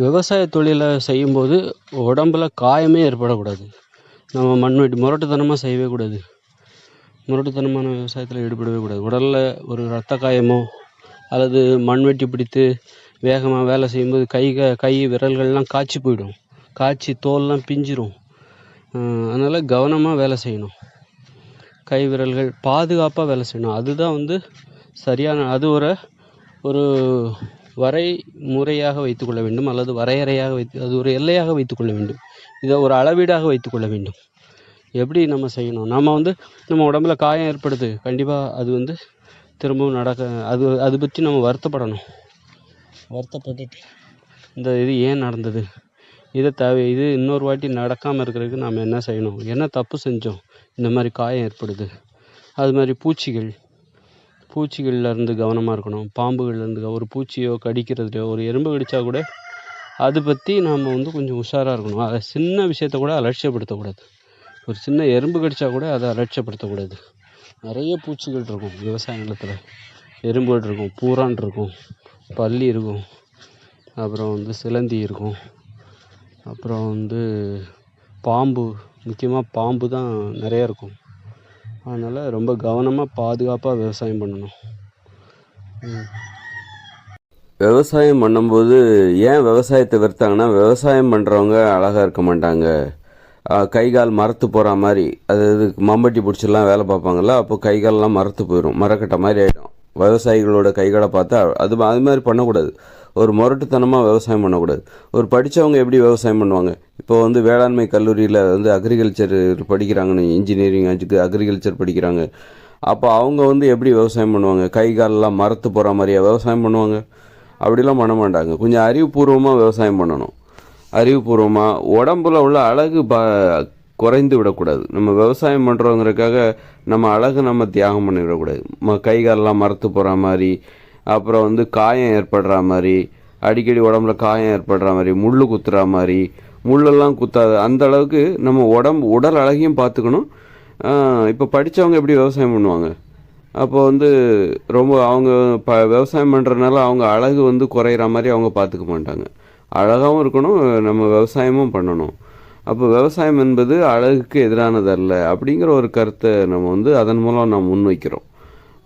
விவசாய தொழிலை செய்யும்போது உடம்புல காயமே ஏற்படக்கூடாது. நம்ம மண்வெட்டி முரட்டுத்தனமாக செய்யவே கூடாது. முரட்டுத்தனமான விவசாயத்தில் ஈடுபடவே கூடாது. உடலில் ஒரு இரத்த காயமோ அல்லது மண்வெட்டி பிடித்து வேகமாக வேலை செய்யும்போது கை விரல்கள்லாம் காய்ச்சி போயிடும். காய்ச்சி தோல்லாம் பிஞ்சிரும். அதனால் கவனமாக வேலை செய்யணும். கை விரல்கள் பாதுகாப்பாக வேலை செய்யணும். அதுதான் சரியான அது ஒரு வரைமுறையாக வைத்துக்கொள்ள வேண்டும், அல்லது வரையறையாக அது ஒரு எல்லையாக வைத்துக்கொள்ள வேண்டும். இதை ஒரு அளவீடாக வைத்துக்கொள்ள வேண்டும். எப்படி நம்ம செய்யணும்? நம்ம உடம்புல காயம் ஏற்படுது, கண்டிப்பாக அது திரும்பவும் அது பற்றி நம்ம வருத்தப்பட்டுட்டு இது ஏன் நடந்தது, இது இன்னொரு வாட்டி நடக்காமல் இருக்கிறதுக்கு நாம் என்ன செய்யணும், என்ன தப்பு செஞ்சோம் இந்த மாதிரி காயம் ஏற்படுது. அது மாதிரி பூச்சிகள்லேருந்து கவனமாக இருக்கணும். பாம்புகள்லேருந்து ஒரு பூச்சியோ கடிக்கிறதுலையோ ஒரு எறும்பு கடித்தா கூட அதை பற்றி நாம் கொஞ்சம் உஷாராக இருக்கணும். அதை சின்ன விஷயத்த கூட அலட்சியப்படுத்தக்கூடாது. ஒரு சின்ன எறும்பு கடித்தா கூட அதை அலட்சியப்படுத்தக்கூடாது. நிறைய பூச்சிகள் இருக்கும் விவசாய நிலத்தில். எறும்புகள் இருக்கும், பூரான் இருக்கும், பல்லி இருக்கும், அப்புறம் சிலந்தி இருக்கும், அப்புறம் பாம்பு, முக்கியமாக பாம்பு தான் நிறையா இருக்கும். அதனால் ரொம்ப கவனமாக பாதுகாப்பாக விவசாயம் பண்ணணும். விவசாயம் பண்ணும்போது ஏன் விவசாயத்தை வெறுத்தாங்கன்னா, விவசாயம் பண்ணுறவங்க அழகாக இருக்க மாட்டாங்க. கை கால் மரத்து போகிற மாதிரி, அது மம்பட்டி பிடிச்சிலாம் வேலை பார்ப்பாங்கள்ல, அப்போ கை காலெலாம் மரத்து போயிடும், மரக்கட்டை மாதிரி ஆகிடும். விவசாயிகளோட கைகளை பார்த்தா அது மாதிரி பண்ணக்கூடாது. ஒரு முரட்டுத்தனமாக விவசாயம் பண்ணக்கூடாது. ஒரு படித்தவங்க எப்படி விவசாயம் பண்ணுவாங்க? இப்போ வேளாண்மை கல்லூரியில் அக்ரிகல்ச்சர் படிக்கிறாங்கன்னு, இன்ஜினியரிங் அக்ரிகல்ச்சர் படிக்கிறாங்க. அப்போ அவங்க எப்படி விவசாயம் பண்ணுவாங்க? கை காலெலாம் மரத்து போகிற மாதிரியா விவசாயம் பண்ணுவாங்க? அப்படிலாம் பண்ண மாட்டாங்க. கொஞ்சம் அறிவுபூர்வமாக விவசாயம் பண்ணணும். அறிவுபூர்வமாக உடம்புல உள்ள அழகு குறைந்து விடக்கூடாது. நம்ம விவசாயம் பண்ணுறோங்கிறதுக்காக நம்ம அழகு நம்ம தியாகம் பண்ணி விடக்கூடாது. கை காலெலாம் மரத்து போகிற மாதிரி, அப்புறம் காயம் ஏற்படுற மாதிரி, அடிக்கடி உடம்புல காயம் ஏற்படுற மாதிரி, முள் குத்துற மாதிரி, முள்ளெல்லாம் குத்தாது. அந்த அளவுக்கு நம்ம உடல் அழகையும் பார்த்துக்கணும். இப்போ படித்தவங்க எப்படி விவசாயம் பண்ணுவாங்க? அப்போ ரொம்ப அவங்க விவசாயம் பண்ணுறதுனால அவங்க அழகு குறையிற மாதிரி அவங்க பார்த்துக்க மாட்டாங்க. அழகாகவும் இருக்கணும், நம்ம விவசாயமும் பண்ணணும். அப்போ விவசாயம் என்பது அழகுக்கு எதிரானதல்ல அப்படிங்கிற ஒரு கருத்தை நம்ம அதன் மூலம் நாம் முன்வைக்கிறோம்.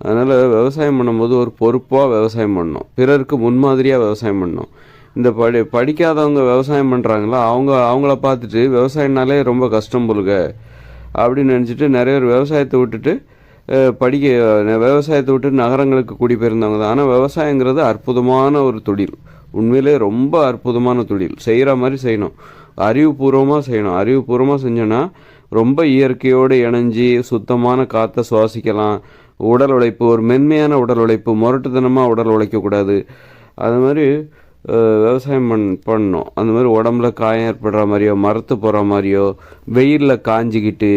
அதனால் விவசாயம் பண்ணும்போது ஒரு பொறுப்பாக விவசாயம் பண்ணணும். பிறருக்கு முன்மாதிரியாக விவசாயம் பண்ணணும். இந்த படிக்காதவங்க விவசாயம் பண்ணுறாங்களா, அவங்கள பார்த்துட்டு விவசாயம்னாலே ரொம்ப கஷ்டம் போலுங்க அப்படின்னு நினச்சிட்டு நிறைய பேர் விவசாயத்தை விட்டுட்டு விவசாயத்தை விட்டு நகரங்களுக்கு குடிபெயர்ந்தவங்க தான். ஆனால் விவசாயங்கிறது அற்புதமான ஒரு தொழில். உண்மையிலே ரொம்ப அற்புதமான தொழில். செய்கிற மாதிரி செய்யணும், அறிவுபூர்வமாக செய்யணும். அறிவுபூர்வமாக செஞ்சோன்னா ரொம்ப இயற்கையோடு இணைஞ்சி சுத்தமான காற்றை சுவாசிக்கலாம். உடல் உழைப்பு, ஒரு மென்மையான உடல் உழைப்பு, முரட்டுத்தனமாக உடல் உழைக்கக்கூடாது. அது மாதிரி விவசாயம் பண்ணணும். அந்த மாதிரி உடம்புல காயம் ஏற்படுற மாதிரியோ, மரத்து போகிற மாதிரியோ, வெயிலில் காஞ்சிக்கிட்டு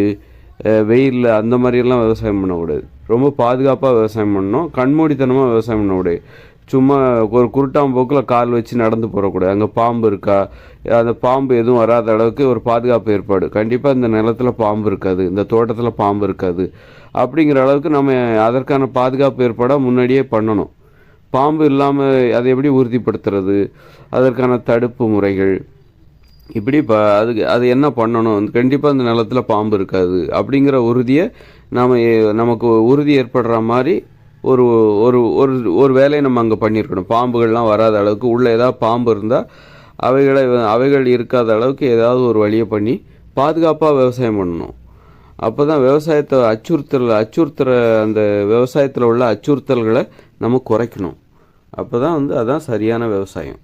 வெயிலில் அந்த மாதிரியெல்லாம் விவசாயம் பண்ணக்கூடாது. ரொம்ப பாதுகாப்பாக விவசாயம் பண்ணணும். கண்மூடித்தனமாக விவசாயம் பண்ணக்கூடாது. சும்மா ஒரு குருட்டாம்போக்கில் கால் வச்சு நடந்து போகக்கூடாது. அங்கே பாம்பு இருக்கா, அந்த பாம்பு எதுவும் வராத அளவுக்கு ஒரு பாதுகாப்பு ஏற்பாடு. கண்டிப்பாக இந்த நிலத்தில் பாம்பு இருக்காது, இந்த தோட்டத்தில் பாம்பு இருக்காது அப்படிங்கிற அளவுக்கு நம்ம அதற்கான பாதுகாப்பு ஏற்பாடாக முன்னாடியே பண்ணணும். பாம்பு இல்லாமல் அதை எப்படி உறுதிப்படுத்துறது, அதற்கான தடுப்பு முறைகள், இப்படி அது என்ன பண்ணணும், கண்டிப்பாக அந்த நிலத்தில் பாம்பு இருக்காது அப்படிங்கிற உறுதியை நமக்கு உறுதி ஏற்படுற மாதிரி ஒரு ஒரு ஒரு ஒரு வேலையை நம்ம அங்கே பண்ணியிருக்கணும். பாம்புகள்லாம் வராத அளவுக்கு, உள்ளே ஏதாவது பாம்பு இருந்தால் அவைகள் இருக்காத அளவுக்கு ஏதாவது ஒரு வழியை பண்ணி பாதுகாப்பாக விவசாயம் பண்ணணும். அப்போ தான் விவசாயத்தை அச்சுறுத்துகிற அந்த விவசாயத்தில் உள்ள அச்சுறுத்தல்களை நம்ம குறைக்கணும். அப்போ தான் அதான் சரியான விவசாயம்.